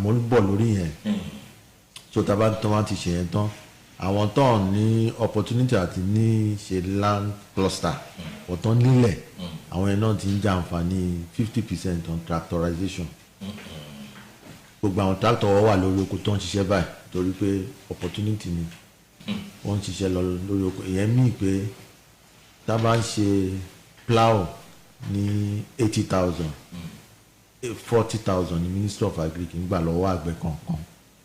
àmọ́ ń bọ̀ lórí yẹn so tá a bá tán wá ti ṣe yẹn tán àwọn tó ní opportunity àti ní ṣe land cluster ọ̀tọ̀ nílẹ̀ àwọn yẹn náà ti ń jẹ àǹfààní 50% on tractorization gbogbo àwọn tractor wà lórí oko tó ń ṣiṣẹ́ báyìí torí pé opportunity ni wọ́n ń ṣiṣẹ́ lọ lórí oko ìyẹn mí pé tá a bá ń ṣe plow ní 80,000 40,000 ní Ministry of Agric ń gbà lọ́wọ́ àgbẹ̀ kọ̀ọ̀kan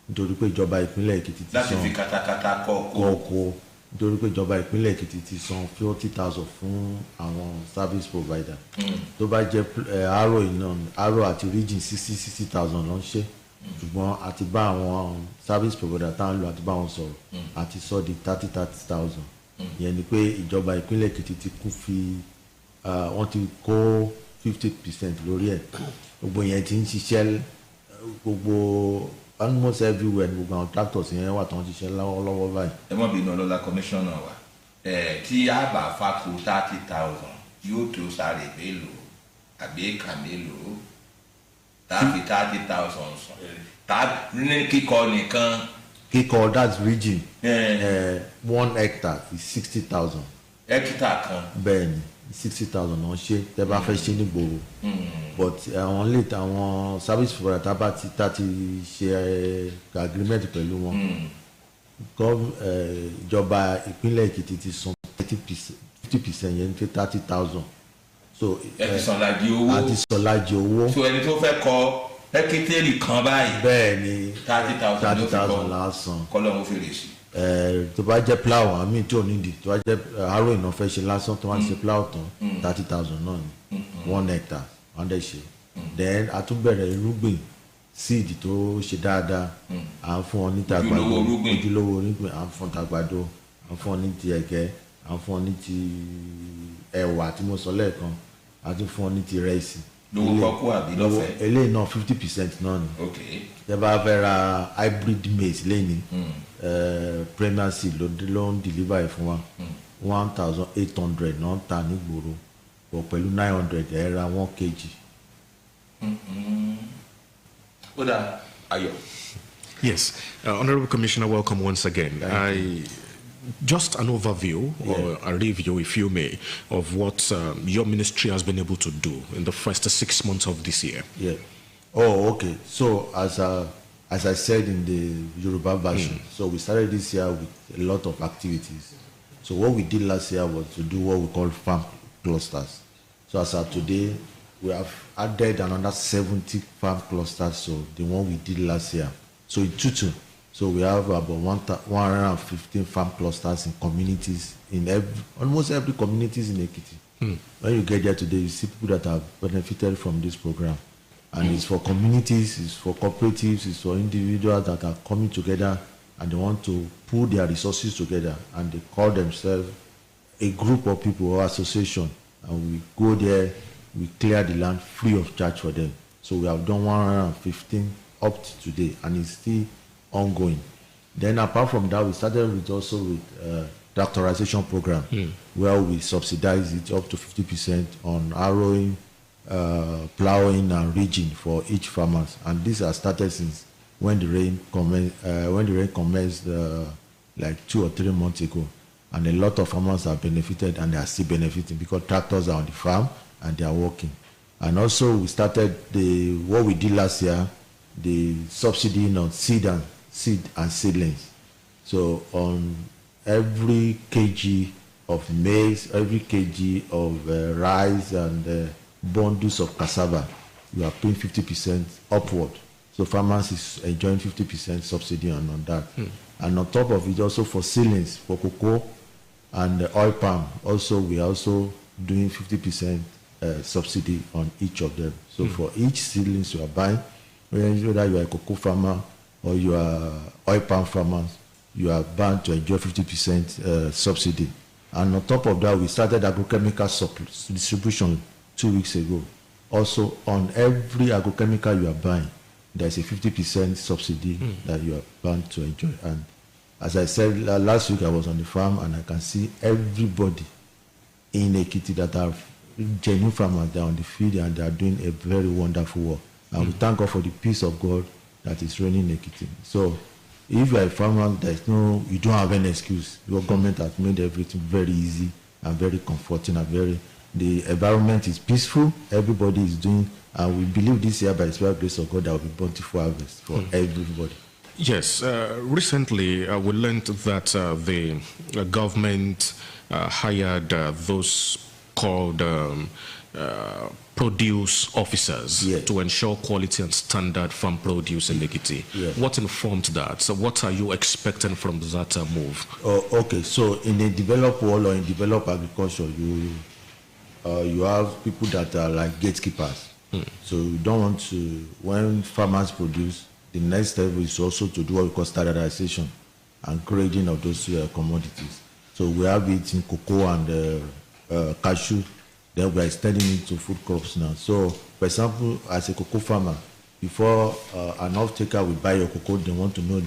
nítorí pé ìjọba ìpínlẹ̀ Èkìtì ti san láti fi katakata kọ́ oko nítorí pé ìjọba ìpínlẹ̀ Èkìtì ti san 40,000 fún àwọn service provider tó bá jẹ́ arrow àti region 60,000 ló ń ṣe ṣùgbọ́n àti bá àwọn service provider tá à ń lò àti bá wọn sọ̀rọ̀ àti sọ di 30,000 ìyẹn ni pé ìjọba ìpínlẹ̀ Èkìtì ti kún fi wọ́n ti kó 50% lórí ẹ̀ gbogbo yẹn ti ń ṣiṣẹ́ gbogbo almost everywhere ní gbogbo àwọn tractors yẹn wà tó ń ṣiṣẹ́ lọ́wọ́lọ́wọ́ báyìí. ẹ mọ̀ bí iná lọ́la commissioner wa tí a bá fako 30,000 yóò tó sáré mélòó àbí èka mélòó tàbí 30,000 sàn tàbí ní kíkọ nìkan. kíkọ that's region 1 hectare is 60,000. hectare kan. bẹ́ẹ̀ni 60,000 náà ṣe tẹ́ bá fẹ́ ṣe nígboro but àwọn late àwọn service provider tá bá ti ṣe agreement pẹ̀lú wọn ìjọba ìpínlẹ̀ Èkìtì ti san 50% yẹn ní 30,000 so ẹ ti san lájì owó àti san lájì owó so ẹni tó fẹ́ kọ hẹ́kítẹ́rì kan báyìí bẹ́ẹ̀ ni 30,000 lásán kọ́lọ́hún fèrè sí. tó bá jẹ́ plow àmì tí ò nídìí tó bá jẹ́ arrow iná fẹ́ ṣe lásán tó bá ṣe plow tán 30,000 náà ni 1 hectare wọ́n dẹ̀ ṣe then a tún bẹ̀rẹ̀ irúgbìn seed tó ṣe dáadáa à ń fún ọ ní tàgbàdo ojúlówó irúgbìn à ń fún tàgbàdo à ń fún ọ ní ti ẹ̀gẹ́ à ń fún ọ ní ti ẹ̀wà tí mo sọ lẹ́ẹ̀kan à tún fún ọ ní ti rẹ́ẹ̀sì. lówó kọ́kọ́ àbí lọ́fẹ̀ẹ́. eléyìí náà 50% náà ni. tẹ́ bá fẹ́ ra hybrid maize lẹ́ni premier seed ló ń deliver ẹ̀ fún wa 1,800 náà ń ta nígboro bọ̀ pẹ̀lú 900 ẹ̀ ra 1 kg. Yes, Honourable Commissioner, welcome once again. Just an overview or a review, if you may, of what your ministry has been able to do in the first 6 months of this year. Yeah. Oh, okay. So as I said in the Yoruba version, so we started this year with a lot of activities. So what we did last year was to do what we call farm clusters. So as of today, we have added another 70 farm clusters to the one we did last year. So in total, so we have about 115 farm clusters in communities, in almost every communities in Ekiti. When you get there today, you see people that have benefited from this program. And it's for communities, it's for cooperatives, it's for individuals that are coming together and they want to pool their resources together and they call themselves a group of people or association. And we go there, we clear the land free of charge for them. So we have done 115 up to today and it's still ongoing. Then apart from that, we started with tractorization program where we subsidize it up to 50% on harrowing, plowing and ridging for each farmers. And this has started since when the rain commenced like 2 or 3 months ago. And a lot of farmers have benefited and they are still benefiting because tractors are on the farm and they are working. And also we started what we did last year, the subsidy on seed and seedlings. So on every kg of maize, every kg of rice and bundles of cassava, you are paying 50% upward. So farmers is enjoying 50% subsidy on that. And on top of it, also for seedlings, for cocoa and oil palm, also we are also doing 50% subsidy on each of them. So for each seedlings you are buying, whether you are a cocoa farmer or you are oil palm farmers, you are bound to enjoy 50% subsidy. And on top of that, we started agrochemical distribution 2 weeks ago. Also, on every agrochemical you are buying, there's a 50% subsidy that you are bound to enjoy. And as I said last week, I was on the farm and I can see everybody in Ekiti that are genuine farmers. They're on the field and they are doing a very wonderful work. And we thank God for the peace of God that is raining in Ekiti. So if you are a farmer, you don't have any excuse. Your government has made everything very easy and very comforting and the environment is peaceful. Everybody is doing, and we believe this year by the special grace of God there will be bountiful harvest for everybody. Yes, recently we learned that the government hired those called produce officers to ensure quality and standard farm produce in Ekiti. What informed that? So what are you expecting from that move? Okay, so in a developed world or in developed agriculture, you have people that are like gatekeepers. So you don't want to, when farmers produce, the next step is also to do what we call standardization and grading of those commodities. So we have it in cocoa and cashew. Then we are extending it to food crops now. So, for example, as a cocoa farmer, before an off-taker will buy your cocoa, they want to know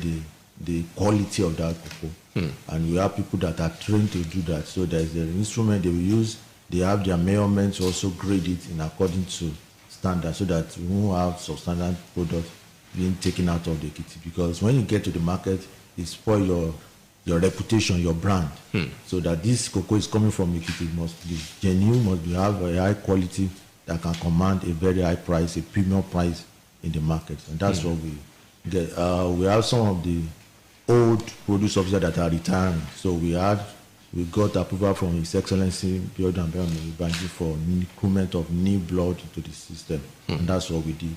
the quality of that cocoa. And we have people that are trained to do that. So there's an instrument they will use. They have their measurements also grade it in according to standard so that we won't have substandard products being taken out of the Ekiti. Because when you get to the market, it spoils your reputation, your brand. So that this cocoa is coming from Ekiti must be genuine, must have a high quality that can command a very high price, a premium price in the market. And that's what we get. We have some of the old produce officers that are retiring. So we got approval from His Excellency Biodun Ambani for recruitment of new blood into the system. And that's what we did.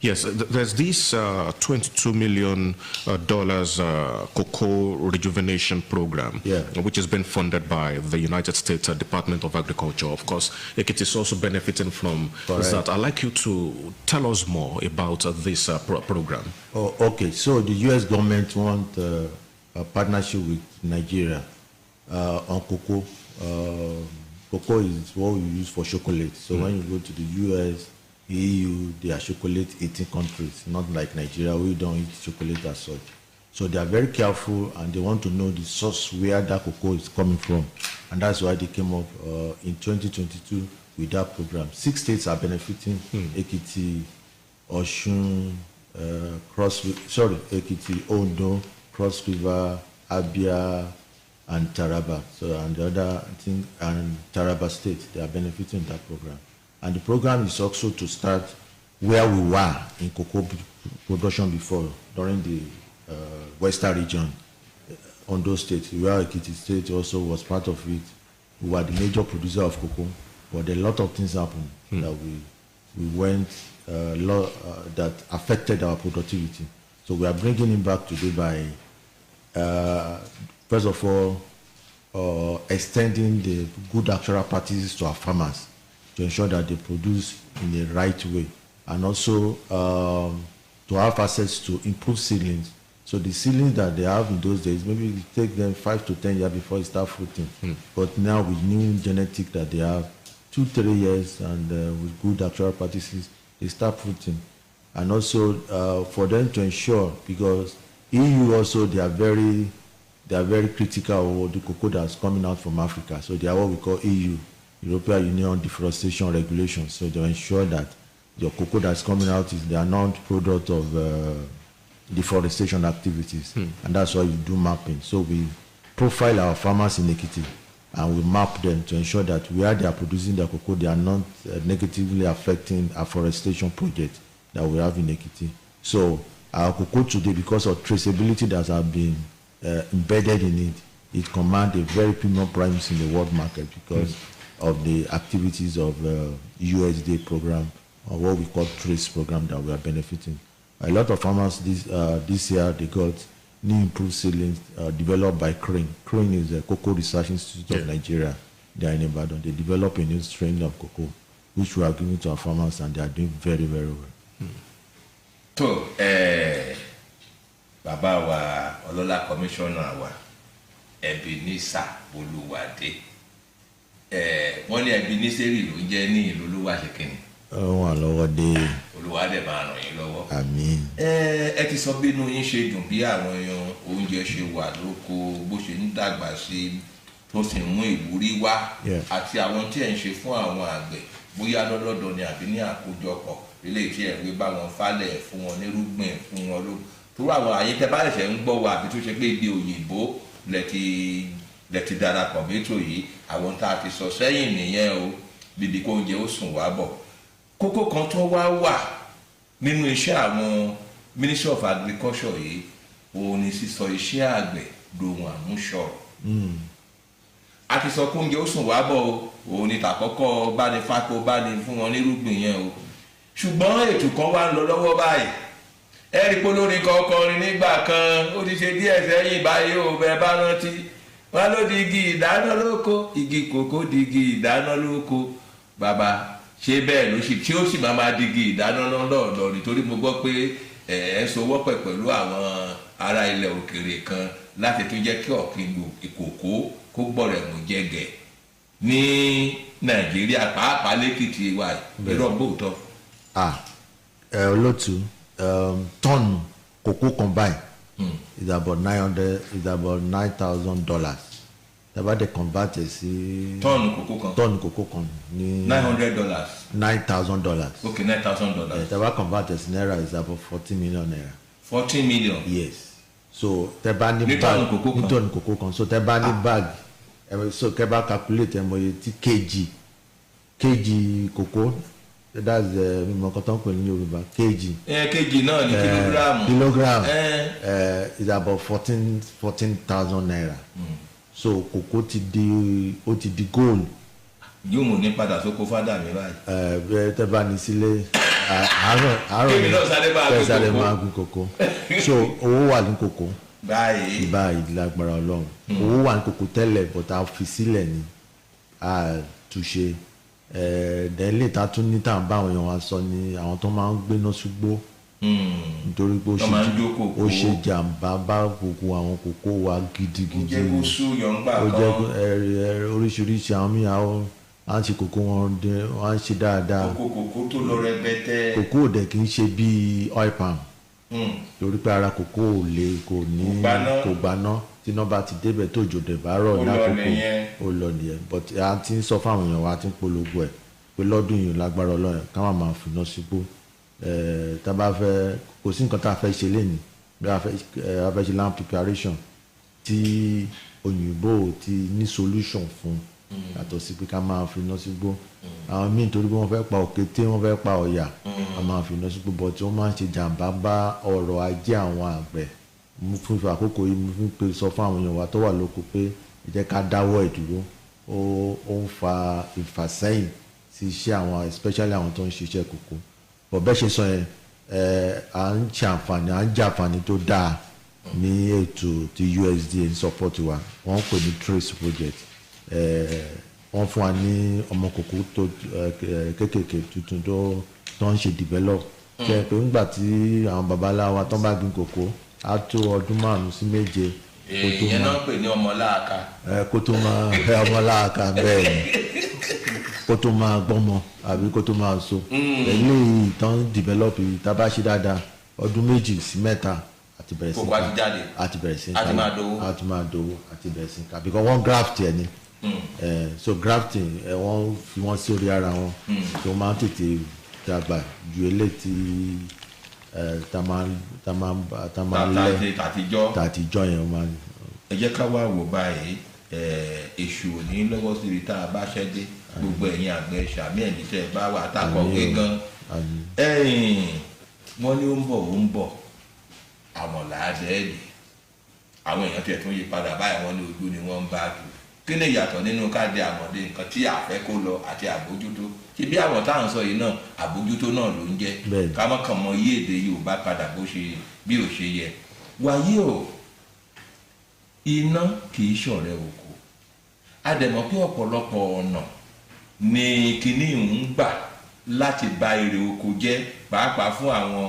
Yes, there's this $22 million cocoa rejuvenation program, which has been funded by the United States Department of Agriculture. Of course, Ekiti is also benefiting from that. I'd like you to tell us more about this program. Oh, okay. So the U.S. government wants a partnership with Nigeria on cocoa. Cocoa is what we use for chocolate. So when you go to the U.S., EU, they are chocolate eating countries, not like Nigeria. We don't eat chocolate as such. So they are very careful and they want to know the source where that cocoa is coming from. And that's why they came up in 2022 with that program. 6 states are benefiting: Ekiti, Osun, Ekiti, Ondo, Cross River, Abia, and Taraba. So and the other thing, and Taraba State, they are benefiting that program. And the program is also to start where we were in cocoa production before, during the western region, Ondo State, where Ekiti State also was part of it. We were the major producer of cocoa, but a lot of things happened that we went, that affected our productivity. So we are bringing it back today by, first of all, extending the good actuarial practices to our farmers, to ensure that they produce in the right way, and also to have access to improved seedlings. So the seedlings that they have in those days, maybe it take them 5 to 10 years before it start fruiting. But now with new genetic that they have, 2-3 years, and with good actual practices, they start fruiting. And also for them to ensure, because EU also they are very critical of the cocoa that's coming out from Africa. So they are what we call EU, European Union Deforestation Regulations. So they ensure that your cocoa that's coming out is the non-product of deforestation activities. And that's why you do mapping. So we profile our farmers in Ekiti and we map them to ensure that where they are producing their cocoa, they are not negatively affecting afforestation project that we have in Ekiti. So our cocoa today, because of traceability that has been embedded in it, it commands a very premium price in the world market because of the activities of USDA program, or what we call TRACE program that we are benefiting. A lot of farmers this year, they got new improved seedlings developed by Crane. Crane is a Cocoa Research Institute of Nigeria. They are in Ibadan. They develop a new strain of cocoa, which we are giving to our farmers, and they are doing very, very well. So, Baba wa Olola Commissioner wa Ebenezer Oluwade. Wọ́n ní Ebenezer ló ń jẹ́ ní ìlú Olúwaṣèkínní. Wọ́n lọ́wọ́ dé. Olúwadé máa ràn yín lọ́wọ́. Àmín. Ẹ ti sọ bí inú yín ṣe dùn bí àwọn oúnjẹ ṣe wà lóko, bó ṣe ń dàgbà sí, tó sì ń mú ìwúrí wá, àti àwọn tí ẹ̀ ń ṣe fún àwọn àgbẹ̀, bóyá lọ́dọọdọ ni àbí ní àkójọpọ̀ ilé tí ẹ̀ wé bá wọn falẹ̀ fún wọn nírúgbìn fún wọn ló tó àwọn àyè tẹ́ bá ṣẹ̀ṣẹ̀ ń gbọ́ wa àbí tó ṣe pé ibi òyìnbó lẹ́ti darapọ̀ mẹ́tò yìí àwọn tá a ti sọ sẹ́yìn nìyẹn o bíbi kó oúnjẹ ó sùn wá bọ̀ kókó kan tó wá wà nínú iṣẹ́ àwọn Ministry of Agriculture yìí òun ni sísọ iṣẹ́ àgbẹ̀ dohun àmúṣọrọ̀ a ti sọ kó oúnjẹ ó sùn wá bọ̀ o òun ni tàkọ́kọ́ bá ní fákó bá ní fún wọn nírúgbìn yẹn o ṣùgbọ́n ètò kan wá ń lọ lọ́wọ́ báyìí ẹ̀rí polórin kan kọrin nígbà kan ó ti ṣe díẹ̀ sẹ́yìn báyìí ò bẹ́ẹ̀ bá rántí wọn ló di igi ìdáná lóko igi kòkó di igi ìdáná lóko bàbá ṣé bẹ́ẹ̀ ló ṣe tí ó sì máa di igi ìdáná lọ́dọ̀ nítorí mo gbọ́ pé ẹ̀ ń sowọ́ pẹ̀ pẹ̀lú àwọn ará ilẹ̀ òkèèrè kan láti tún jẹ́ kí ọ̀gbìn ìkòkó kó gbọ̀rẹ̀ mú jẹ́gẹ̀ ní Nàìjíríà pàápàá lẹ́kìtì wa irọ́ gbòòtọ́. Olótú tọ́ọ̀nù kòkó kan báyìí is about $9,000 tẹ́bá dẹ̀ convert ẹ̀ sí tọ́ọ̀nù kòkó kan ní $900. $9,000. Okay, $9,000. Tẹ́bá convert ẹ̀ sí naira is about 40 million naira. 40 million. Yes. So tẹ́bá ní bag ní tọ́ọ̀nù kòkó kan so tẹ́bá ní bag so tẹ́bá calculate ẹ̀ mọ̀ iye tí kg kòkó that's mímọ kan tó ń pè ní Yorùbá kg. Kg náà ní kilogram. Kilogram is about 14,000 naira. So kòkó ti di gold. yóò mú ní padà sóko fádà mi báyìí. tẹ́ bá ní sílé àárọ̀ kémi náà sáré máa gún kòkó so owó wà ní kòkó báyìí lágbára Ọlọ́run owó wà ní kòkó tẹ́lẹ̀ but a fi sílẹ̀ ní àtúnṣe dẹ́lẹ̀ tá tún ní tá à ń bá àwọn èèyàn wa sọ ni àwọn tó máa ń gbéná ṣùgbó nítorí pé ó ṣe jàǹbá bá gbogbo àwọn kòkó wa gidigidi ó jẹ́ oríṣiríṣi àwọn míì à ń ṣe kòkó wọn à ń ṣe dáadáa kòkó tó lọ rẹpẹtẹ kòkó ò dẹ̀ kì í ṣe bíi oil palm torí pé ara kòkó ò le kò gbaná tí iná bá ti débẹ̀ tó jòdè bá rọ̀ lákòókò ó lọ nìyẹn but a ti ń sọ fáwọn èèyàn wa ti ń polongo ẹ̀ pé lọ́dún yìí lágbára Ọlọ́run ká máa fìná sígbó tá a bá fẹ́ kò sí nǹkan tá a fẹ́ ṣe lénìí bí a fẹ́ ṣe land preparation tí òyìnbó ti ní solution fún yàtọ̀ sí pé ká máa fìná sígbó àwọn míì torí pé wọ́n fẹ́ pa òkété wọ́n fẹ́ pa ọ̀yà a máa fìná sígbó but wọ́n máa ń ṣe jàǹbá bá ọrọ̀ ajé àwọn àgbẹ̀ fún àkókò yìí mo fi ń pe sọ fún àwọn èèyàn wa tó wà lóko pé ẹ jẹ́ ká dáwọ́ ẹ̀ dúró ó ń fa ìfàsẹ́yìn sí iṣẹ́ àwọn especially àwọn tó ń ṣiṣẹ́ kòkó bọ̀ bẹ́ẹ̀ ṣe sọ yẹn à ń jẹ àǹfààní tó dáa ní ètò ti USDA ń support wa wọ́n ń pè ní trace project wọ́n fún wa ní ọmọ kòkó tó kéékèèké tuntun tó ń ṣe develop ṣe pé ńgbà tí àwọn babaláwa tó bá gbin kòkó á tó ọdún 5 sí 7 ìyẹn náà pè ní ọmọláàka kó tó máa ọmọláàka bẹ́ẹ̀ ni kó tó máa gbọ́mọ àbí kó tó máa so eléyìí tán develop yìí tá a bá ṣe dáadáa ọdún 2 sí 3 àti bẹ̀rẹ̀ sí àti bẹ̀rẹ̀ sí àti máa dowó àti bẹ̀rẹ̀ sí ká because wọ́n graft ẹ̀ ni so grafting wọ́n fi wọ́n sí orí ara wọn so wọ́n máa ń tètè dàgbà ju eléyìí tí tá máa lẹ́ tàtijọ́ yẹn máa ní. ẹ jẹ́ ká wá wò báyìí èṣù ò ní lọ́wọ́ síbi tá a bá ṣẹ́ dé gbogbo ẹ̀yin àgbẹ̀ ṣàmì ẹ̀yìn tẹ́ ẹ bá wà tákọ̀wé gan wọ́n ní ó ń bọ̀ àwọn làádẹ́ẹ̀dì àwọn èèyàn tiẹ̀ tún yí padà báyìí wọ́n ní ojú ni wọ́n ń bá dù kí ni ìyàtọ̀ nínú káàdì àmọ̀dé nǹkan tí àfẹ́ kó lọ àti àbójútó tí bí àwọn táwọn sọ yìí náà àbójútó náà ló ń jẹ́ ká mọ́ kàn mọ́ yí èdè Yorùbá padà bí ò ṣe yẹ wáyé o iná kì í ṣọ̀rẹ́ oko a dẹ̀ mọ̀ pé ọ̀pọ̀lọpọ̀ ọ̀nà ni kinní ń gbà láti bà èrè oko jẹ́ pàápàá fún àwọn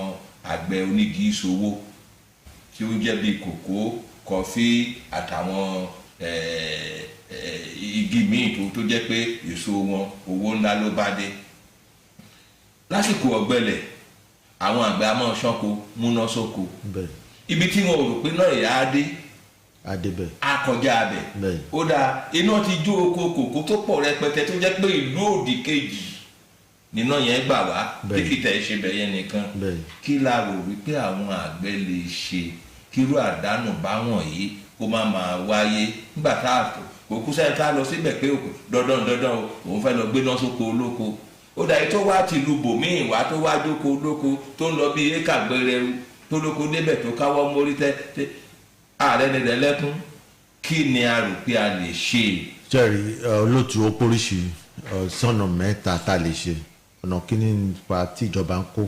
àgbẹ̀ onígi ìṣòwò tí ó jẹ́ bíi kòkó kọfí àtàwọn igi míì tó jẹ́ pé èso wọn owó ńlá ló bá dé lásìkò ọ̀gbẹlẹ̀ àwọn àgbẹ̀ a máa ṣánko múná sóko ibi tí wọn ò rò pé náà ìyá á dé adébẹ̀ akọjá abẹ ó dáa iná ti jó oko kòkó tó pọ̀ rẹpẹtẹ tó jẹ́ pé ìlú òdì kejì nínú yẹn gbà wá dókítà ṣe bẹ̀yẹn nìkan kí la rò wípé àwọn àgbẹ̀ lè ṣe kírú àdánù báwọn yìí kó má máa wáyé nígbà tá a kò kú sẹ́yìn tá a lọ síbẹ̀ pé dandan òun fẹ́ lọ gbéná sóko olóko ó dàí tó wá tìlú bòmíì wá tó wá jókòó olóko tó ń lọ bí éka gbẹrẹrú tó lóko débẹ̀ tó káwọ́ mórí tẹ́ ààrẹ nílẹ̀ lẹ́kún kí ni a rò pé a lè ṣe. jerry olóòtú ó póríṣi sọ́nà mẹ́ta tá a lè ṣe ọ̀nà kíní nípa tí ìjọba ń kó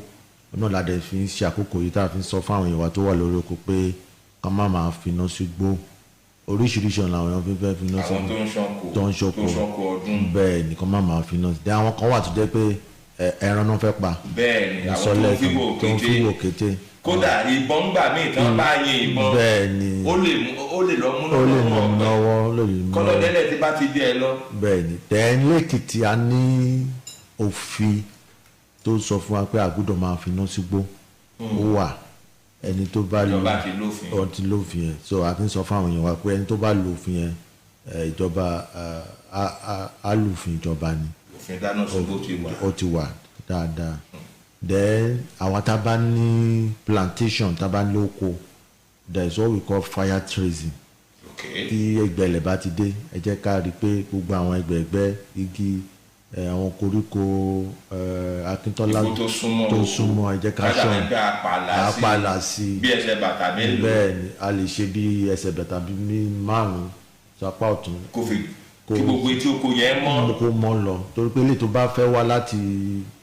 ọ̀nà ládẹ fi ń ṣe àkókò yìí tá a fi ń sọ fáwọn èèyàn wa tó wà lórí oko pé ká má máa finá sí gbó oríṣiríṣi ọ̀nà àwọn èèyàn fífẹ́ finá sí tó ń ṣọkọ ọdún bẹ́ẹ̀ ni ká má máa finá sí àwọn kan wà tó jẹ́ pé ẹran náà fẹ́ pa bẹ́ẹ̀ ni àwọn tó ń fi wò kété kódà ìbọn gbà míì tán bá yin ìbọn bẹ́ẹ̀ ni ó lè lọ mú lọ́wọ́ kọ́lọ́dẹ́lẹ̀ tí bá ti dé ẹ lọ. bẹ́ẹ̀ ni tẹ́ẹ̀ lẹ́kìtì a ní òfin tó sọ fún wa pé àgùdọ̀ máa finá sígbó ó wà ẹni tó bá lo ọtí lófin yẹn so a fi ń sọ fún àwọn èèyàn wa pé ẹni tó bá lo òfin yẹn ìjọba á lùfin ìjọba ni òfin dáná sígbó ó ti wà dáadáa then àwọn tá a bá ní plantation tá a bá ní oko there is what we call fire tracing tí ẹgbẹ̀lẹ̀ bá ti dé ẹ jẹ́ ká rí i pé gbogbo àwọn ẹgbẹ̀ẹ̀gbẹ́ igi àwọn koríko akíntọ́lá tó súnmọ́ ẹ jẹ́ ká ṣọ́n àpàlà sí bí ẹsẹ̀ bàtà mélòó bẹ́ẹ̀ ni a lè ṣe bí ẹsẹ̀ bàtà bí 5 sapá ọ̀tún kí gbogbo etí oko yẹn mọ́ kó mọ́ lọ torí pé ilé tó bá fẹ́ wá láti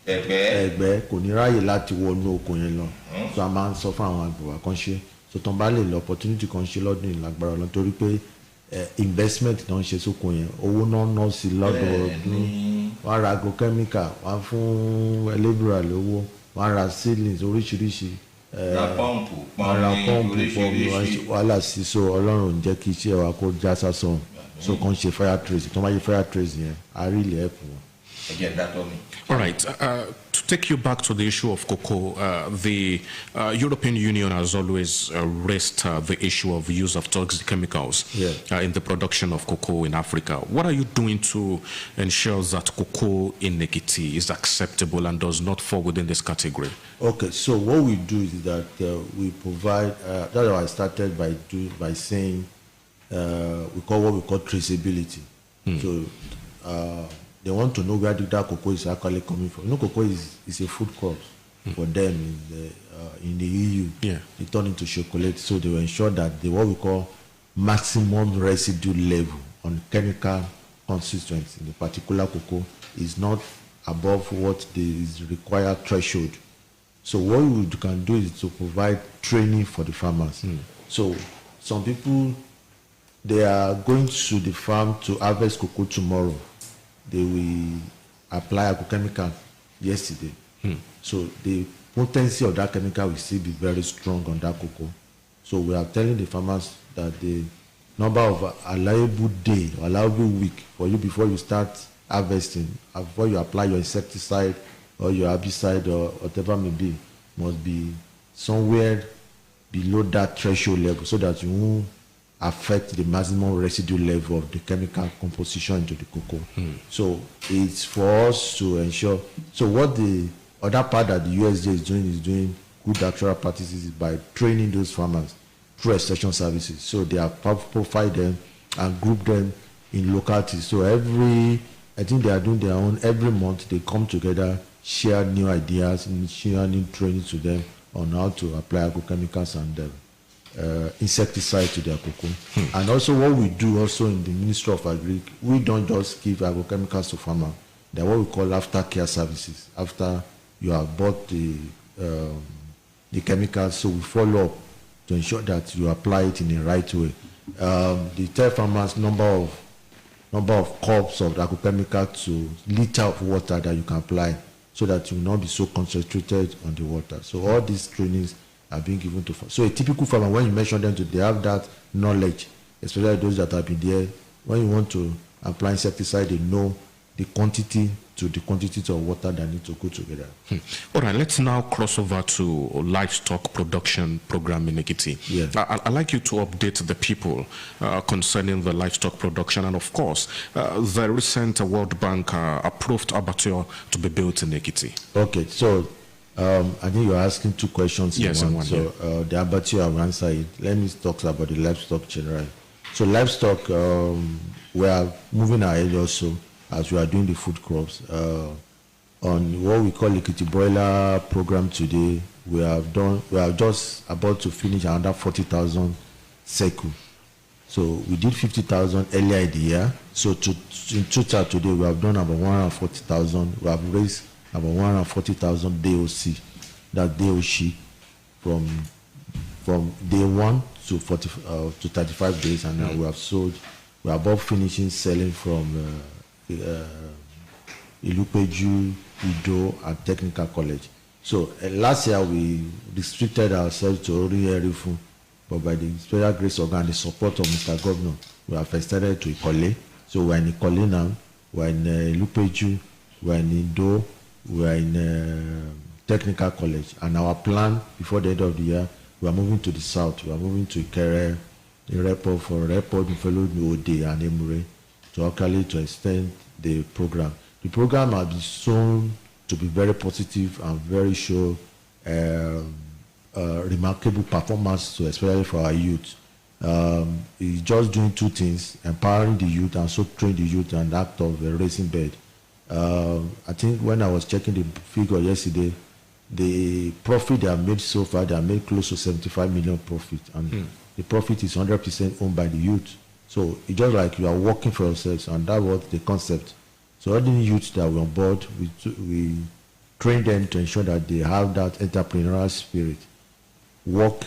ẹ̀gbẹ́ kò ní ráyè láti wọnú oko yẹn lọ so a máa ń sọ fún àwọn àgbẹ̀ wa kan ṣe so tán bá lè lọ opportunity kan ṣe lọ́dún ìlágbára lọ torí pé investment náà ń ṣe sóko yẹn owó náà ná sí lọ́dọọdún wọ́n ra agrochemical wọ́n fún ẹlẹ́bùrà lówó wọ́n ra seedlings oríṣiríṣi ra pọ́ǹpù wàhálà sí so ọlọ́run ò ń jẹ́ kí iṣẹ́ wa kó já sásán so kàn ṣe fire trace tó máa ṣe fire trace yẹn a rí ilẹ̀ ẹ̀kú wọn. All right. To take you back to the issue of cocoa, the European Union has always raised the issue of use of toxic chemicals in the production of cocoa in Africa. What are you doing to ensure that cocoa in Ekiti is acceptable and does not fall within this category? Okay, so what we do is that we provide, that's why I started by saying we call what we call traceability. So they want to know where that cocoa is actually coming from. Cocoa is a food crop for them in the EU. Yeah. They turn into chocolate, so they will ensure that what we call maximum residue level on chemical constituents in the particular cocoa is not above what is required threshold. So what we can do is to provide training for the farmers. So some people, they are going to the farm to harvest cocoa tomorrow. They will apply agrochemical yesterday. So the potency of that chemical will still be very strong on that cocoa. So we are telling the farmers that the number of allowable day or allowable week for you before you start harvesting, before you apply your insecticide or your herbicide or whatever may be, must be somewhere below that threshold level so that you won't affect the maximum residue level of the chemical composition into the cocoa. So it's for us to ensure. So what the other part that the USDA is doing good actual practices by training those farmers through extension services. So they have profiled them and grouped them in localities. So I think they are doing their own, every month they come together, share new ideas and share new training to them on how to apply agrochemicals and insecticide to their cocoa. And also what we do also in the Ministry of Agri, we don't just give agrochemicals to farmers. They're what we call aftercare services. After you have bought the chemicals, so we follow up to ensure that you apply it in the right way. They tell farmers number of cups of agrochemical to liter of water that you can apply so that you will not be so concentrated on the water. So all these trainings are being given to farmers. So a typical farmer, when you mention them to, they have that knowledge, especially those that have been there. When you want to apply insecticide, they know the quantity to the quantities of water that need to go together. All right, let's now cross over to livestock production program in Ekiti. Yeah. I'd like you to update the people concerning the livestock production, and of course, the recent World Bank approved abattoir to be built in Ekiti. Okay, so I think you're asking two questions in one. So the abattoir, I will answer it. Let me talk about the livestock generally. So livestock, we are moving ahead also as we are doing the food crops. On what we call Ekiti broiler program today, we are just about to finish another 40,000 circle. So we did 50,000 earlier in the year. So in total today, we have done about 140,000. We have raised about 140,000 DOC, that DOC from day 1 to 35 days, and now we have sold. We are about finishing selling from Ilupeju, Ido, and Technical College. So last year we restricted ourselves to only Erifu, but by the special grace of God and the support of Mr. Governor, we have extended to Ikole. So we're in Ikole now, we're in Ilupeju, we're in Ido, we're in Technical College, and our plan before the end of the year, we are moving to the south. We are moving to Ikere, Irepo, for Repo, Nfelo, Ode, and Emure to extend the program. The program has been shown to be very positive and very show remarkable performance, especially for our youth. It's just doing two things: empowering the youth and so train the youth and act of a racing bed. I think when I was checking the figure yesterday, the profit they have made so far, they have made close to 75 million profit, and the profit is 100% owned by the youth. So it's just like you are working for yourselves, and that was the concept. So all the youths that were on board, we train them to ensure that they have that entrepreneurial spirit. Work,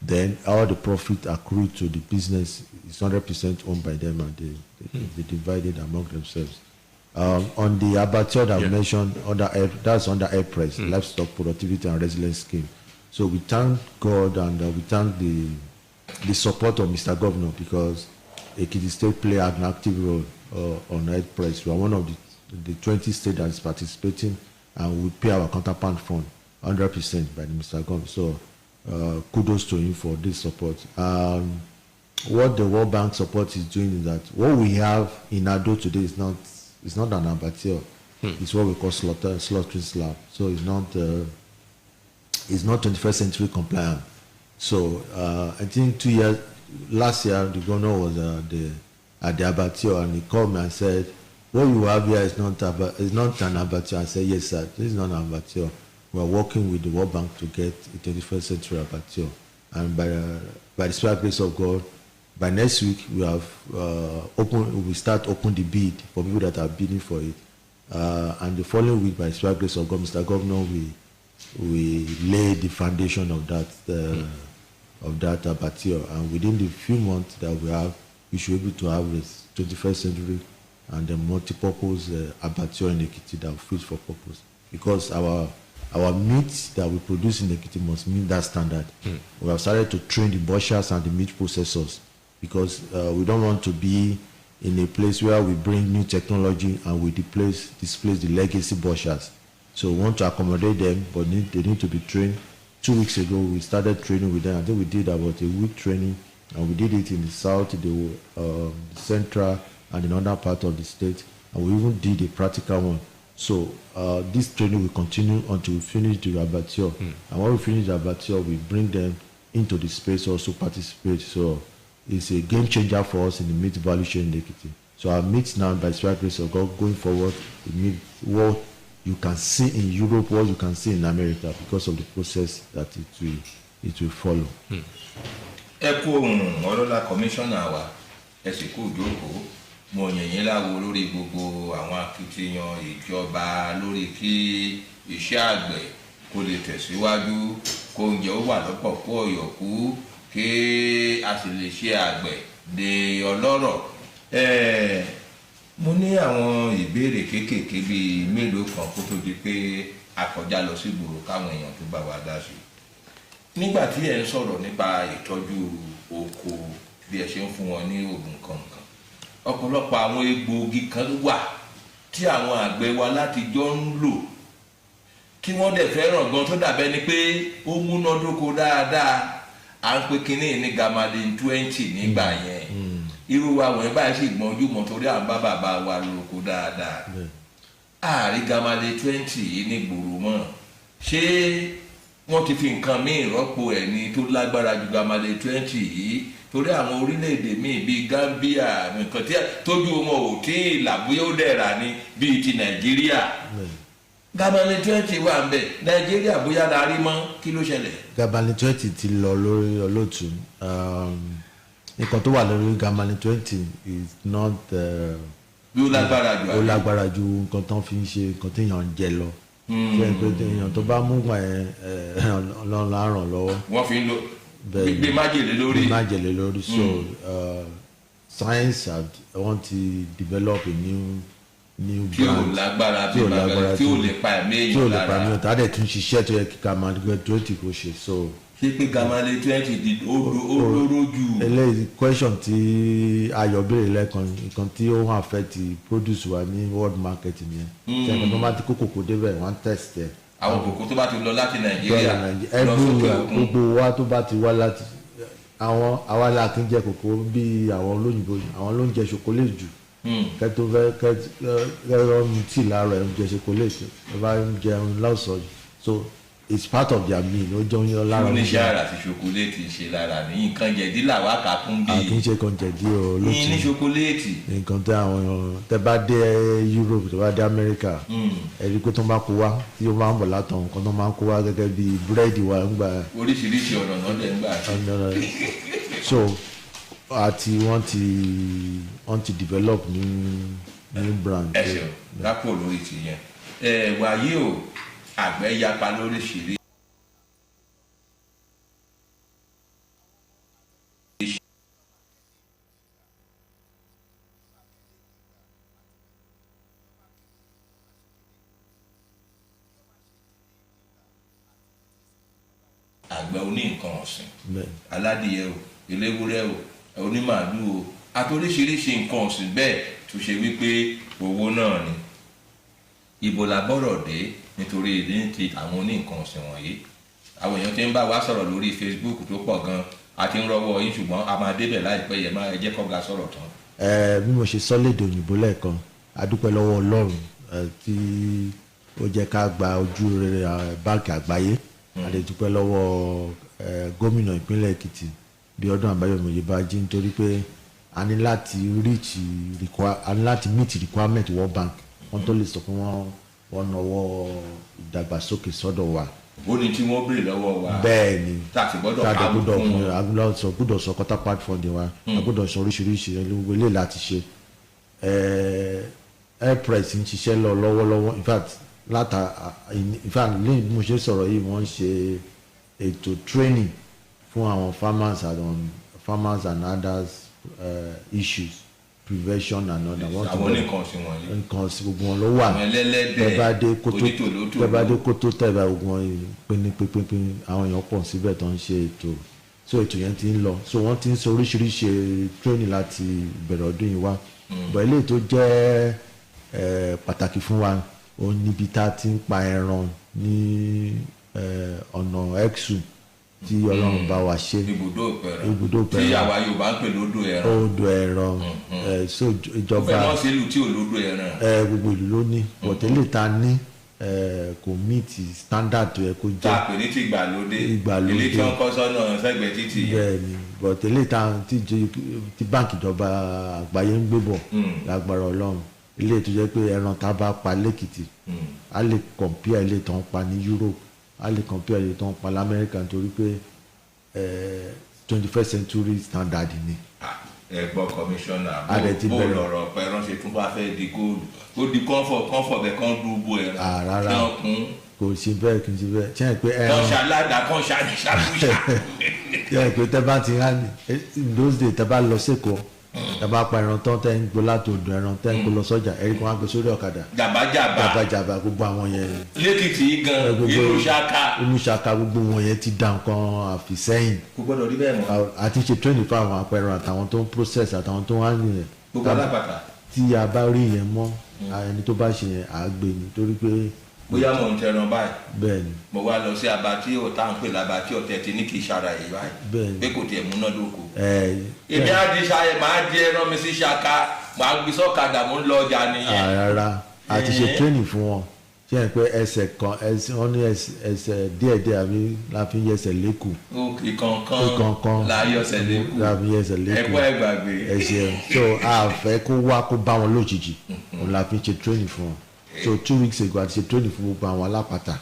then all the profit accrued to the business is 100% owned by them, and they divide it among themselves. On the abattoir that we mentioned, that's under AirPress, Livestock Productivity and Resilience Scheme. So we thank God and we thank the support of Mr. Governor, because Ekiti State play an active role on AirPress. We are one of the 20 states that is participating, and we pay our counterpart fund 100% by the Mr. Governor. So kudos to him for this support. What the World Bank support is doing is that what we have in Ado today is not an abattoir. It's what we call slaughtering slab. So it's not 21st century compliant. So I think last year the governor was at the abattoir, and he called me and said, "What you have here is not an abattoir." I said, "Yes, sir, this is not an abattoir. We are working with the World Bank to get a 21st century abattoir, and by the special grace of God, by next week we have we start open the bid for people that are bidding for it, and the following week, by the special grace of God, Mr. Governor, we lay the foundation of that abattoir, and within the few months that we should be able to have this 21st century and the multi-purpose abattoir in Ekiti that will fit for purpose, because our meat that we produce in Ekiti must meet that standard. We have started to train the butchers and the meat processors, because we don't want to be in a place where we bring new technology and we displace the legacy butchers. So we want to accommodate them, but they need to be trained. 2 weeks ago, we started training with them. I think we did about a week training, and we did it in the south, the central, and in other part of the state, and we even did a practical one. So this training will continue until we finish the abattoir. And when we finish the abattoir, we bring them into the space also participate. So it's a game changer for us in the meat value chain in Ekiti. So our meat now, by the special grace of God, going forward, the meat, what you can see in Europe, what you can see in America, because of the process that it will follow. Ẹ kú ohun ọlọ́lá kọmíṣánná wa, ẹ sì kú ìjókòó. Mo yìn yín láwo lórí gbogbo àwọn akitiyan ìjọba lórí kí iṣẹ́ àgbẹ̀ kó lè tẹ̀síwájú, kó oúnjẹ ó wà lọ́pọ̀ kó ọ̀yọ̀kú, kí a sì lè ṣe àgbẹ̀ de ọlọ́rọ̀. Mo ní àwọn ìbéèrè kéékèèké bíi mélòó kan kó tó di pé a kọjá lọ sí ìgboro káwọn èèyàn tó bá wa dá sí. Nígbà tí ẹ ń sọ̀rọ̀ nípa ìtọ́jú oko bí ẹ ṣe ń fún wọn ní oògùn kankan, ọ̀pọ̀lọpọ̀ àwọn egbòogi kan wà tí àwọn àgbẹ̀ wa láti jọ ń lò tí wọ́n dẹ̀ fẹ́ràn gan tó dàbẹ́ ni pé ó múnádóko dáadáa à ń pe kinní ní gamalin 20 nígbà yẹn irú wa wọ̀nyí báyìí sì gbọ́njú mọ́ torí à ń bá bàbá wa lóko dáadáa ààrí gamalin 20 yìí ní gbòòrò mọ́ ṣé wọ́n ti fi nǹkan míì rọ́pò ẹ̀ ní tó lágbára ju gamalin 20 yìí torí àwọn orílẹ̀-èdè míì bíi Gambia nǹkan tí tójú wọn ò tí ì làbúyé ó dẹ̀ra ní bíi ti Nàìjíríà gamalin 20 wà ń bẹ̀ Nàìjíríà bóyá la rí mọ́ kí ló ṣẹlẹ̀. gamalin 20 ti lọ lórí olóòtú nǹkan tó wà lórí gamalin 20 is not. bí ó lágbára jù ó lágbára ju nǹkan tó fi ń ṣe nǹkan tí èèyàn ń jẹ lọ. ṣé èèyàn tó bá mú gbà yẹn Ọlọ́run á ràn lọ́wọ́. wọ́n fi ń lo gbé májèlé lórí. gbé májèlé lórí so science want to develop a new tí ò lágbára tí ò lè pa ẹ̀mí èèyàn lára. tí ò lè pa ẹ̀mí èèyàn tá a dẹ̀ tún ṣiṣẹ́ tó yẹ kí gamalin 20 kò ṣe so. ṣé pé gamalin 20 di olóró jù. eléyìí question tí ayọ̀ béèrè lẹ́ẹ̀kan nǹkan tí ó hàn fẹ́ ti produce wa ní world market nìyẹn. ṣé ẹ̀kan tó bá ti kó kòkó débẹ̀ wọ́n test ẹ̀. àwọn kòkó tó bá ti lọ láti Nàìjíríà lọ sókè òkun. gbogbo wa tó bá ti wá láti àwọn àwa la kì í jẹ kòkó bí àwọn olóyìnbó àwọn ló ń jẹ chocolate jù. kẹtó fẹ́ kẹrọ mu tí láàárọ̀ ẹ̀ ń jẹ chocolate ẹ bá ń jẹun lọ́sọ̀ọ́ so it's part of their meal ó jẹun yọ lára. oníṣẹ́ ara ti chocolate ṣe lára ní nǹkan jẹ̀dí làwọn àkàkùn bíi. àkínṣe kan jẹ̀dí o ló ti ní chocolate. nǹkan tí àwọn tẹ bá dé Europe tẹ bá dé America ẹ̀rí pé tó máa kó wá tí ó máa ń bọ̀ látọ̀ nǹkan tó máa ń kó wá gẹ́gẹ́ bí búrẹ́dì wa ń gbà. oríṣiríṣi ọ̀nà náà dẹ̀ ń gbà ṣe. so àti wọ́n ti develop new brand. ẹ ṣeun lápò lórí ti yẹn wàyí o àgbẹ̀ yapa lóríṣiríṣi. àgbẹ̀ oní nǹkan ọ̀sìn aládìyẹ o eléwúrẹ́ o onímàálù o àtòríṣiríṣi nǹkan ọ̀sìn bẹ́ẹ̀ tó ṣe wípé owó náà ni ibo la bọ́rọ̀ dé nítorí ìdí ti àwọn oní nǹkan ọ̀sìn wọ̀nyí àwọn èèyàn ti ń bá wa sọ̀rọ̀ lórí Facebook tó pọ̀ gan àti ń rọwọ́ yín ṣùgbọ́n a máa débẹ̀ láìpẹ́ yẹn máa ẹ jẹ́ kọ́ga sọ̀rọ̀ tán. bí mo ṣe sọ lédè òyìnbó lẹ́ẹ̀kan a dúpẹ́ lọ́wọ́ Ọlọ́run tí ó jẹ́ ká gba ojú rere báńkì àgbáyé a lè dúpẹ́ lọ́wọ́ gómìnà ìpínlẹ̀ Èkìtì Bíọ́dún Àbáyọ̀mí Oyèbánjí nítorí pé a ní láti meet requirement World Bank wọ́n tó lè sọ pé wọ́n náwó ìdàgbàsókè sọ́dọ̀ wa. ó ní tí wọ́n béèrè lọ́wọ́ wa. bẹ́ẹ̀ ni tàbí gbọ́dọ̀ sọ counterpart funding wa a gbọ́dọ̀ sọ oríṣiríṣi ilé láti ṣe airpress ń ṣiṣẹ́ lọ lọ́wọ́lọ́wọ́ in fact lẹ́yìn bí mo ṣe sọ̀rọ̀ yìí wọ́n ń ṣe ètò training fún àwọn farmers and others issues prevention and other. àwọn nǹkan ọ̀sìn wọ̀nyí. nǹkan ọ̀sìn gbogbo wọn ló wà. àwọn ẹlẹ́lẹ́dẹ̀ tẹ́bàdé kótó tẹ́bà gbogbo wọn pínpín àwọn èèyàn pọ̀ síbẹ̀ tó ń ṣe ètò so ètò yẹn ti ń lọ so wọ́n ti ń ṣe oríṣiríṣi training láti bẹ̀rẹ̀ ọdún yìí wá. bọ̀ eléyìí tó jẹ́ pàtàkì fún wa ó níbi tá a ti ń pa ẹran ní ọ̀nà exu tí Ọlọ́run bá wa ṣe ibùdó pẹ̀rọ tí àwa Yorùbá ń pè lódò ẹran. odò ẹran so ìjọba. ó fẹ́ mọ́ sí ìlú tí ò lódò ẹran. gbogbo ìlú ló ní bọ̀tẹ́lẹ̀ ta ní kò meet standard tó yẹ kó jẹ́. tá a pè ní ti ìgbàlódé ilé tí wọ́n kọ́ sọ́nà sẹ́gbẹ̀ẹ́ títì yẹn. bẹ́ẹ̀ni bọ̀tẹ́lẹ̀ ta tí báńkì ìjọba àgbáyé ń gbé bọ̀ lágbára Ọlọ́run ilé tó jẹ́ pé ẹran tá a bá pa lẹ́kìtì a lè compare ilé tó ń pa ní Europe a lè compare ilé tó ń pa lamẹ́ríkà nítorí pé 21st century standard ni. ẹ̀gbọ́n kọmíṣánná bó lọ̀rọ̀ pẹ̀rán ṣe tún bá fẹ́ di góòlù ó di kọ́ńfọ̀ bẹ́ẹ̀ kán dúró ẹran rárá kí wọ́n kún. kò sí bẹ́ẹ̀ kì í sí bẹ́ẹ̀ tiẹ̀ pé ẹran kàn ṣàládà kàn ṣàṣàkúṣà. tiẹ̀ pé tẹ́ bá ti rán ní those days tẹ́ bá lọ sẹ́kọ̀ọ́ tẹ́ bá pa ẹran tán tẹ́ ń gbó láti odò ẹran tẹ́ ń gbó lọ sọ́jà ẹ̀rí kan á gbé sórí ọ̀kadà. jàbàjàbà gbogbo àwọn yẹn. lẹ́kìtì gan inú ṣaka gbogbo wọn yẹn ti dá nǹkan àfìsẹ́yìn. kò gbọ́dọ̀ rí bẹ́ẹ̀ mọ́. àti ṣe training fún àwọn apẹran àtàwọn tó ń process àtàwọn tó ń hàn yẹn. gbogbo alápàtà. tí a bá rí yẹn mọ́ ẹni tó bá ṣe yẹn à á gbé nítorí pé. bóyá mò ń tẹran báyìí. bẹ́ẹ̀ni. mo wá lọ sí abatí ọ̀tá ń pè lábatí ọ̀tẹ̀ tí ní kì í ṣara yìí báyìí. bẹ́ẹ̀ni. pé kò tiẹ̀ múná lóko. èmi á di ṣayẹ máa di ẹran mi sí ṣaka máa gbé sọ́kadà mo ń lọ ọjà nìyẹn. rárá a ti ṣe training fún wọn ṣe é pé ẹsẹ̀ kan wọ́n ní ẹsẹ̀ díẹ̀díẹ̀ àbí la fi ń yẹsẹ̀ lẹ́kù. ìkọ̀ọ̀kan la yọsẹ̀ lẹ́kù. la fi yẹsẹ̀ lẹ́kù. ẹ̀kọ́ ẹ̀gbàgbé. ẹsẹ̀ so a fẹ́ kó wá kó bá wọn lójijì òun la fi ń ṣe training fún wọn. So 2 weeks ago a ti ṣe training fún gbogbo àwọn alápàtà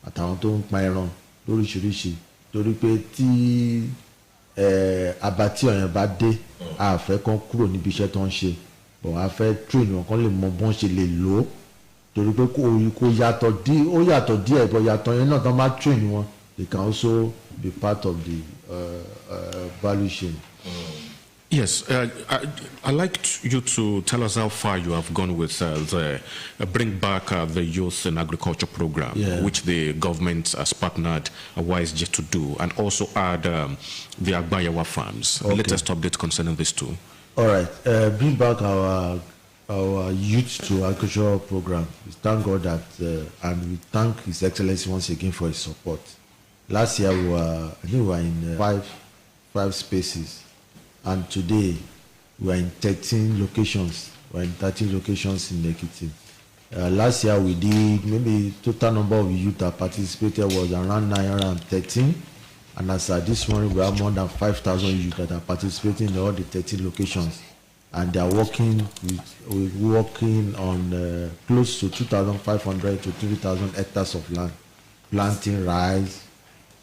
àtàwọn tó ń pa ẹran lóríṣiríṣi torí pé tí abatí ọ̀yàn bá dé a fẹ́ kán kúrò níbi iṣẹ́ tó ń ṣe bọ̀ a fẹ́ train wọn kán lè mọ bọ́n ṣe lè lò ó torí pé kò yàtọ̀ díẹ̀ bọ̀ yàtọ̀ yẹn náà tán bá train wọn they can also be part of the value chain. Yes, I'd like you to tell us how far you have gone with the Bring Back the Youth in Agriculture program, which the government has partnered WiseJ to do, and also add the Agbayawa farms. Okay. Latest update concerning this too. All right, Bring Back our Youth to Agriculture program. We thank God that, and we thank His Excellency once again for his support. Last year I think we were in five spaces. And today we are in 13 locations. We are in 13 locations in Ekiti. Last year we did maybe total number of youth that participated was around 913. And as at this morning we have more than 5,000 youth that are participating in all the 13 locations. And they are working on close to 2,500 to 3,000 hectares of land, planting rice,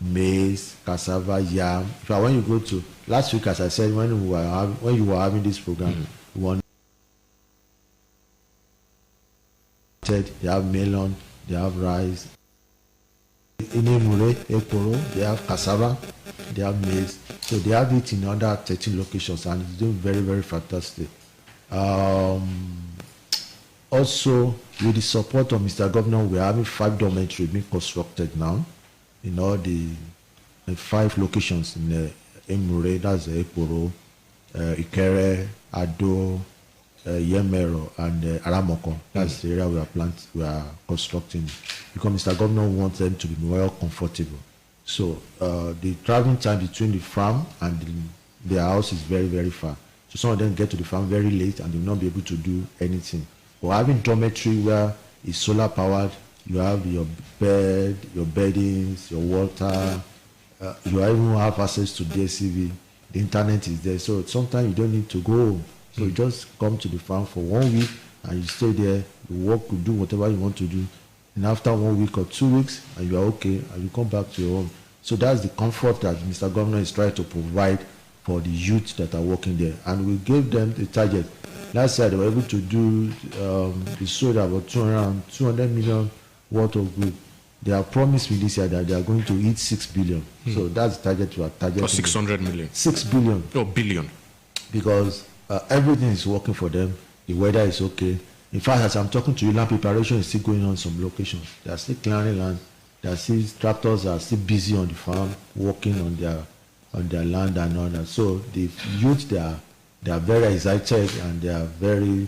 maize, cassava, yam. When you go to last week, as I said, when you were having this program, they have melon, they have rice. In Emure, Ekoro, they have cassava, they have maize. So they have it in other 13 locations, and it's doing very, very fantastic. Also, with the support of Mr. Governor, we're having 5 dormitories being constructed now in all the 5 locations in Emure, that's Ekoro, Ikere, Ado, Yemero, and Aramoko. That's the area we are constructing, because Mr. Governor wants them to be more comfortable. So the traveling time between the farm and their house is very, very far. So some of them get to the farm very late and they will not be able to do anything. But having dormitory where it's solar powered, you have your bed, your beddings, your water, you even have access to DSTV, the internet is there. So sometimes you don't need to go home. So you just come to the farm for 1 week and you stay there, you work, you do whatever you want to do. And after 1 week or 2 weeks, and you are okay, and you come back to your home. So that's the comfort that Mr. Governor is trying to provide for the youth that are working there. And we gave them the target. Last year, they were able to do, they sold about 200 million worth of goods. They have promised me this year that they are going to eat 6 billion. So that's the target we are targeting. Or 600 million? 6 billion. Oh, billion. Because everything is working for them. The weather is okay. In fact, as I'm talking to you, land preparation is still going on some locations. They are still clearing land. There are still tractors are still busy on the farm, working on their land and all that. So the youth, they are very excited and they are very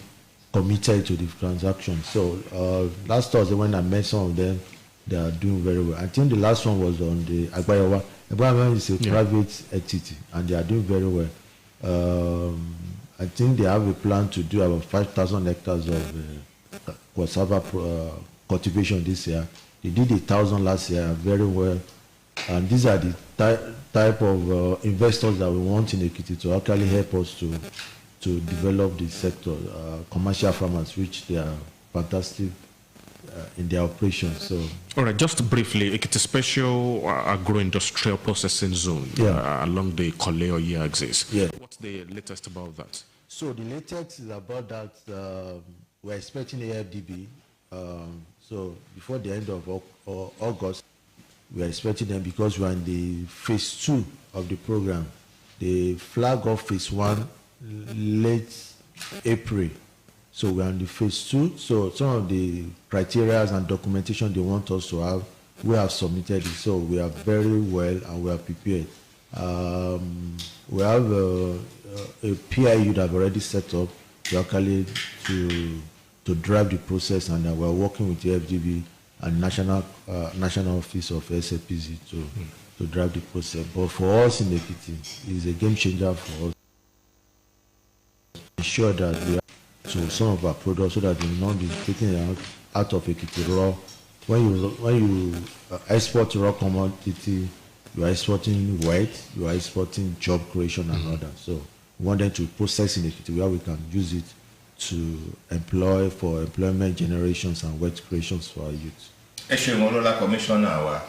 committed to the transaction. So last Thursday when I met some of them, they are doing very well. I think the last one was on the Agbayawa. Agbayawa is a private entity and they are doing very well. I think they have a plan to do about 5,000 hectares of cassava cultivation this year. They did 1,000 last year very well. And these are the type of investors that we want in Ekiti to actually help us to develop the sector. Commercial farmers, which they are fantastic in their operations. So, all right, just briefly, Ekiti Special Agro-Industrial Processing Zone along the Koleo axis. Yeah. What's the latest about that? So the latest is about that we're expecting AFDB. So before the end of August, we are expecting them because we are in the phase 2 of the program. The flag off phase 1 late April. So we are in the phase 2. So some of the criteria and documentation they want us to have, we have submitted it. So we are very well and we are prepared. We have a PIU that have already set up locally to to drive the process, and we're working with the FDB and National Office of SAPZ to drive the process. But for us in Ekiti, it's a game changer for us. Ensure that we have to some of our products so that they will not be taken out of Ekiti raw. When you export raw commodity, you are exporting wealth, you are exporting job creation and other. So we want them to process in Ekiti where we can use it to employ for employment generations and wealth creations for our youth. Commissioner,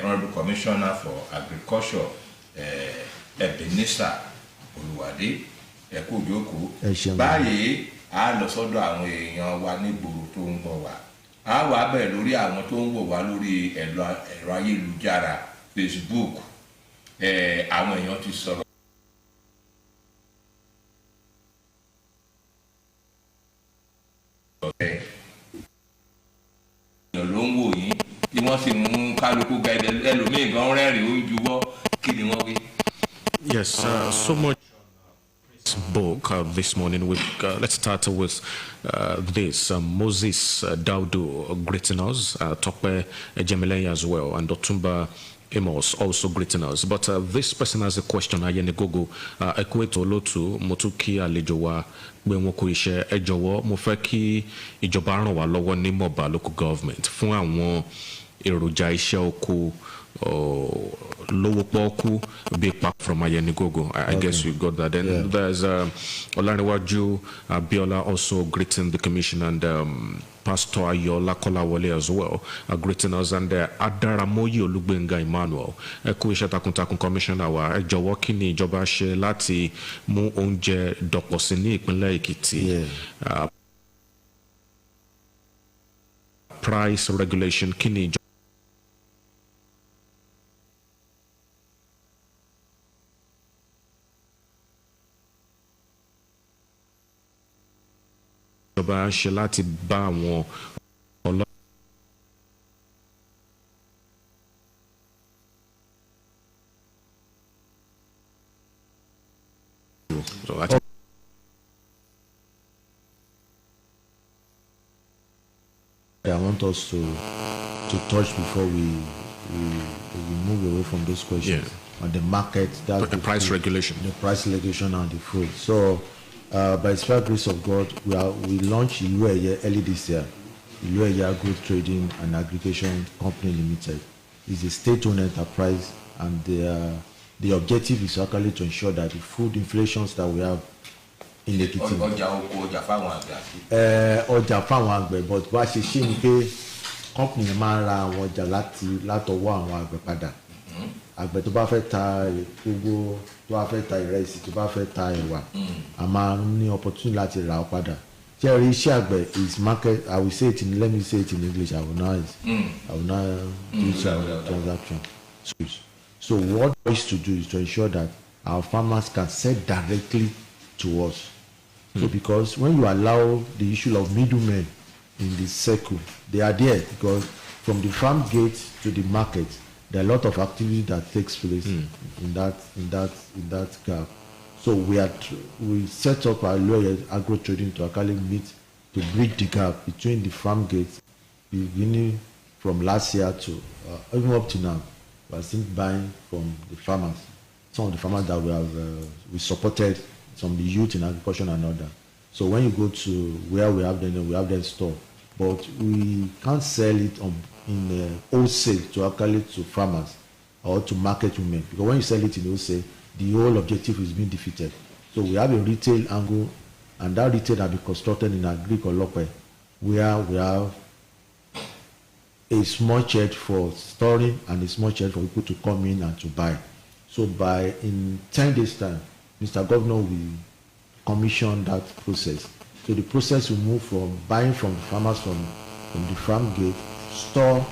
Honorable Commissioner for Agriculture, Ebenezer Oluwade, Ekujoko. Báyìí a lọ sọ́dọ̀ àwọn èèyàn wa nígboro tó ń gbọ́ wa. A wá bẹ̀rẹ̀ lórí àwọn tó ń wò wá lórí ẹ̀rọ ayélujára Facebook. Àwọn èèyàn ti sọ̀rọ̀. Ló ń wò yín tí wọ́n sì mú kálukú gẹ̀ẹ́dẹ̀ ẹlòmíì gan rẹ́rìn-ín ó juwọ́ kí ni wọ́n wí. Yes, so much book this morning. Let's start with this. Moses Daudu greeting us, Tope Ejemileye as well, and Otumba Amos also greeting us. But this person has a question. Ayenigogo Ekweto Lotu Motuki Alejowa Gbenwoko Ise Ejowo mo fẹ́ kí ìjọba ràn wá lọ́wọ́ ní Moba local government fún àwọn èròjà iṣẹ́ oko lowo poku big pack from Ayenigogo. I guess you got that. Then there's Olanrewaju Abiola also greeting the commission, and Pastor Ayola Kolawole as well greeting us, and Adaramoyi Olugbenga Emmanuel Eku iṣẹ́ takuntakun commissioner wa ẹ jọ̀wọ́ kí ni ìjọba ṣe láti mú oúnjẹ dọ̀pọ̀ sí ní ìpínlẹ̀ Èkìtì. Price regulation kí ni ìjọba ṣe láti bá àwọn I want us to touch before we move away from those questions on the market, that the price regulation, and the food. So by the special grace of God, we launched Ilueye early this year. Ilueye Agro Trading and Aggregation Company Limited is a state-owned enterprise, and the objective is actually to ensure that the food inflations that we have in Ekiti. Ọjà fáwọn àgbẹ̀, but bá ṣe ṣe ni pé company máa ń ra àwọn ọjà látọwọ́ àwọn àgbẹ̀ padà. Àgbẹ̀ tó bá fẹ́ ta gbogbo, tó bá fẹ́ ta ìrẹsì, tó bá fẹ́ ta ẹ̀wà, a máa ní opportunity láti rà ó padà. Ṣé rí iṣẹ́ àgbẹ̀ is market. Let me say it in English. I will not do transaction. So what we need to do is to ensure that our farmers can sell directly to us. So because when you allow the issue of middlemen in this circle, they are there, because from the farm gate to the market, there are a lot of activity that takes place in that gap. So we set up our Ilueye Agro Trading to actually to bridge the gap between the farm gate, beginning from last year to even up to now. We are still buying from the farmers. Some of the farmers that we supported, some of the youth in agriculture and other. So when you go to where we have them stored, but we can't sell it in wholesale to farmers or to market women, because when you sell it in wholesale, the whole objective is being defeated. So we have a retail angle, and that retail has been constructed in Agric-Olope, where we have a small shed for storing and a small shed for people to come in and to buy. So in 10 days time, Mr. Governor will commission that process. So the process will move from buying from the farmers from the farm gate, store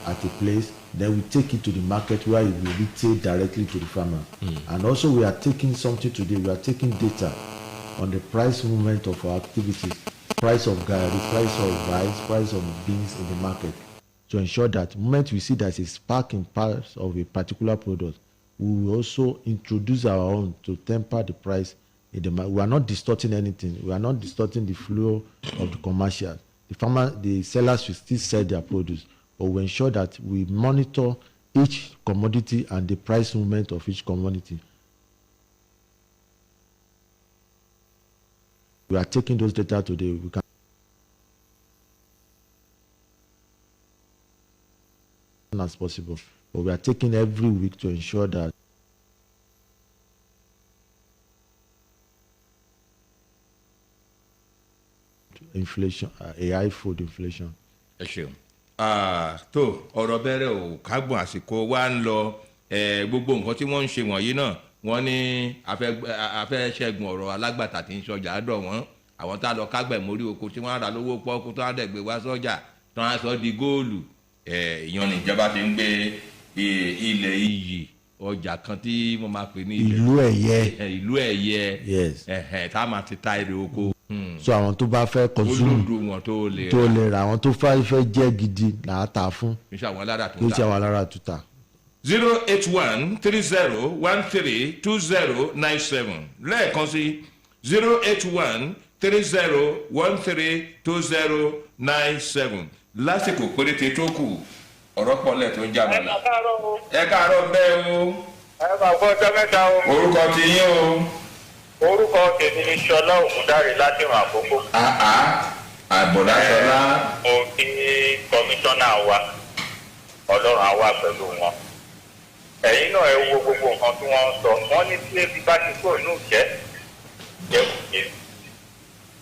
at a place, then we take it to the market where it will retail directly to the farmer. And also we are taking something today, we are taking data on the price movement of our activities, price of garri, price of rice, price of beans in the market, to ensure that the moment we see that it's spark in parts of a particular product, we will also introduce our own to temper the price We are not distorting anything. We are not distorting the flow of the commercial. The sellers should still sell their produce, but we ensure that we monitor each commodity and the price movement of each commodity. We are taking those data today. We can as possible, but we are taking every week to ensure that inflation, AI food inflation. ẹ ṣeun tó ọ̀rọ̀ bẹ̀rẹ̀ ò kágbọ̀n àsìkò wa ń lọ gbogbo nǹkan tí wọ́n ń ṣe wọ̀nyí náà wọ́n ní afẹ́ ṣẹ́gun ọ̀rọ̀ alágbàtà tí ń ṣọjà àdọ̀ wọn àwọn tá a lọ kágbẹ̀ mórí oko tí wọ́n á rà lówó pọ́ọ́kú tó á dẹ̀ gbé wá sọ́jà tó á sọ di góòlù ìyọ́n níjọba ti ń gbé ilẹ̀ iyì ọjà kan tí mo máa pè ní ìlú ẹ̀yẹ yes tá a máa ti ta èrè oko. So àwọn tó bá fẹ́ consume tó lè ra àwọn tó fẹ́ jẹ́ gidi là á ta fún kì í ṣe àwọn alára tuta. 08130132097 lẹ́ẹ̀kan sí 08130132097 lásìkò péréte tó kù ọ̀rọ̀ pọ̀lẹ̀ tó ń jà mọ́lá. ẹ káàárọ̀ bẹ́ẹ̀ o. ẹ máa gbọ́ ọjọ́ mẹ́ta o. orúkọ ti yín o. orúkọ tèmi ni Ṣọlá Ògúndáre láti ràn àkókò. àbọ̀dá Ṣọlá. mo kí kọmíṣánná wa ọlọ́run á wà pẹ̀lú wọn. ẹ̀yin náà ẹ wo gbogbo nǹkan tí wọ́n ń sọ wọ́n ní tí ebi bá ti kó inú jẹ́ jẹ́kùjẹ́.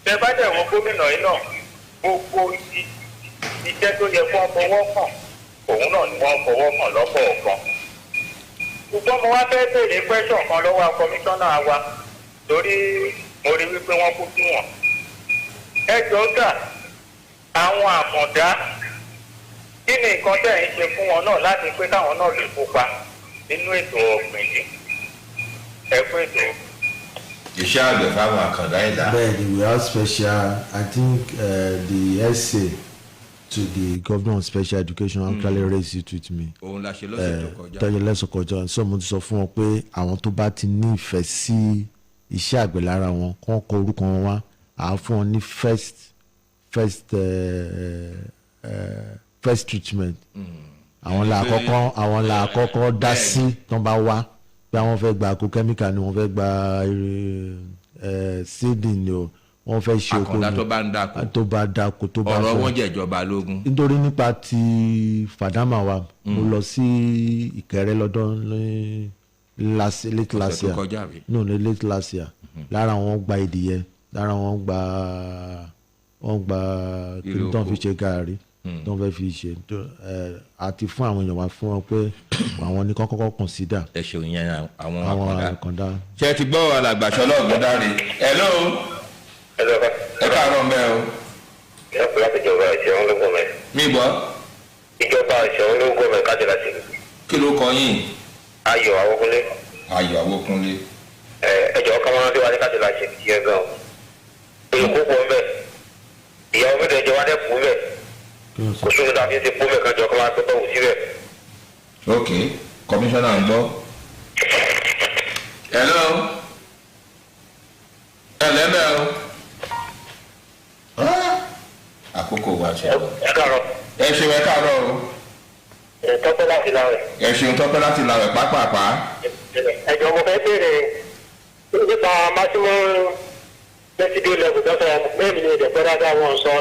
tẹ bá dẹ̀ wọ gómìnà yìí náà gbogbo iṣẹ́ tó yẹ kó fọwọ́ kàn òun náà ni wọ́n fọwọ́ kàn lọ́pọ̀ ọ̀kan. ṣùgbọ́n mo wá fẹ́ béèrè pẹ́sọ̀n kan lọ́wọ́ kọmíṣánná wa torí mo rí wípé wọ́n kú sí wọn. ẹ jọ̀ọ́ àwọn àkàndá kí ni nǹkan tẹ̀ ń ṣe fún wọn náà láti pé káwọn náà lè kópa nínú ètò ọ̀gbìn yìí ẹ fún ètò. iṣẹ́ àgbẹ̀ fáwọn àkàndá ẹ̀dá. bẹ́ẹ̀ni we have special I think the essay to the governor of special education actually raised it with me. òun la ṣe lọ́sẹ̀ tó kọjá. tọ́jú lẹ́sọ̀ kọjá so mo ti sọ fún wọn pé àwọn tó bá ti ní ìfẹ́ sí iṣẹ́ àgbẹ̀ lára wọn kọ́ kọ orúkọ wọn wá àá fún wọn ní first treatment. àwọn là àkọ́kọ́ dá sí tán bá wá pé àwọn fẹ́ gba àkó chemical ni wọ́n fẹ́ gba seeding ni o wọ́n fẹ́ ṣe oko àkàndá tó bá dáko tó bá fẹ́ ọ̀rọ̀ wọn jẹ́ ìjọba lógún. nítorí nípa ti fàdámà wa mo lọ sí Ìkẹrẹ lọ́dún late last year no late last year lára wọn gba ìdìyẹ lára wọn gba kí tó ń fi ṣe gààrí tó ń fẹ́ fi ṣe àti fún àwọn èèyàn wa fún wọn pé àwọn ní kọ́kọ́ consider. ẹ ṣeun yẹn àwọn àkàndá. ṣé ti gbọ́ alàgbà Ṣọlá Ògúndáre. hello. ẹ káàárọ̀ mbẹ́ o. ìjọba láti jọba ìṣẹ̀wọ̀n lógún mẹ́. mi gbọ́. ìjọba ìṣẹ̀wọ̀n lógún mẹ́ kájọ láti. kí ló kọ yín. Ayọ̀ Awókúnlé. Ayọ̀ Awókúnlé. ẹjọ́ káwọn tí wàá ní kájọ láti kí ẹ gan o. olùkó pọ̀ mbẹ́ ìyàwó mi dẹ̀ jọ wá dẹ̀ kú mbẹ́ kò sóhun tó a fi ti kú mbẹ́ kájọ kọ́ máa tó tọ̀wù síbẹ̀. ok kọmíṣánná ń gbọ́. hello. ẹlẹ́mẹ̀ o. àkókò wa ṣe. ẹ káàárọ̀. ẹ ṣeun ẹ káàárọ̀ o. Tọ́pẹ́ láti láwẹ̀. ẹ ṣeun Tọ́pẹ́ láti láwẹ̀ pápápá. ẹ̀jọ̀ mo fẹ́ béèrè nípa maximum residue level dọ́tọ̀ mẹ́rin ní èdè pẹ́ẹ́rẹ́ dá wọn sọ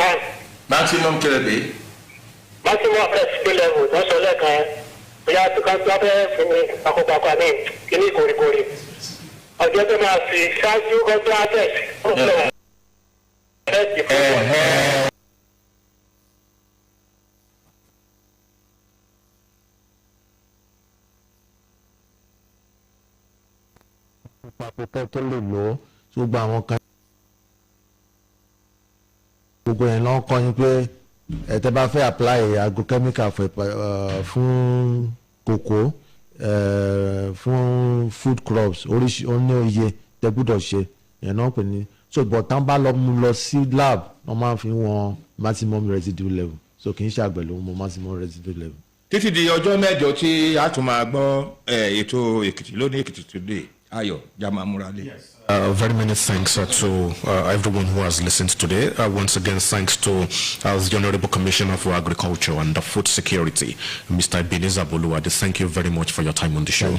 time. maximum kẹlẹ́bẹ̀. maximum residue level dọ́sọ̀ lẹ́ẹ̀kan bóyá tó ká tó fẹ́ fún mi pakopako àmì kíní ìkórìkórì ọjọ́ tó máa fi ṣáájú ọjọ́ àtẹ̀sí fún ọ̀pọ̀ ẹ̀ẹ́dì fún ọ̀pọ̀. papọ̀ tó lè lò ó gbogbo àwọn kan gbogbo yẹn lọ́n kọ́ yín pé ẹ̀tẹ́ bá fẹ́ apply agrochemical fún kòkó fún food crops oríṣi ó ní òye tẹ́ gbọ́dọ̀ ṣe yẹn náà pè ní so but tán bá lọ mú lọ sí lab wọ́n máa fi wọn maximum residue level so kì í ṣe àgbẹ̀ ló ń mọ maximum residue level. títí di ọjọ́ mẹ́jọ tí a tún máa gbọ́ ètò Èkìtì lónìí Èkìtì Today ayọ̀ jama murale. Very many thanks to everyone who has listened today. Once again, thanks to the Honorable Commissioner for Agriculture and Food Security, Mr. Ebenezer Boluwade. Thank you very much for your time on the show.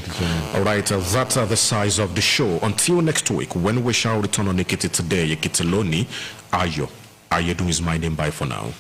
All right, that's the size of the show. Until next week, when we shall return on Ekiti Today, Ekiti Loni, Ayo. Ayedu is my name. Bye for now.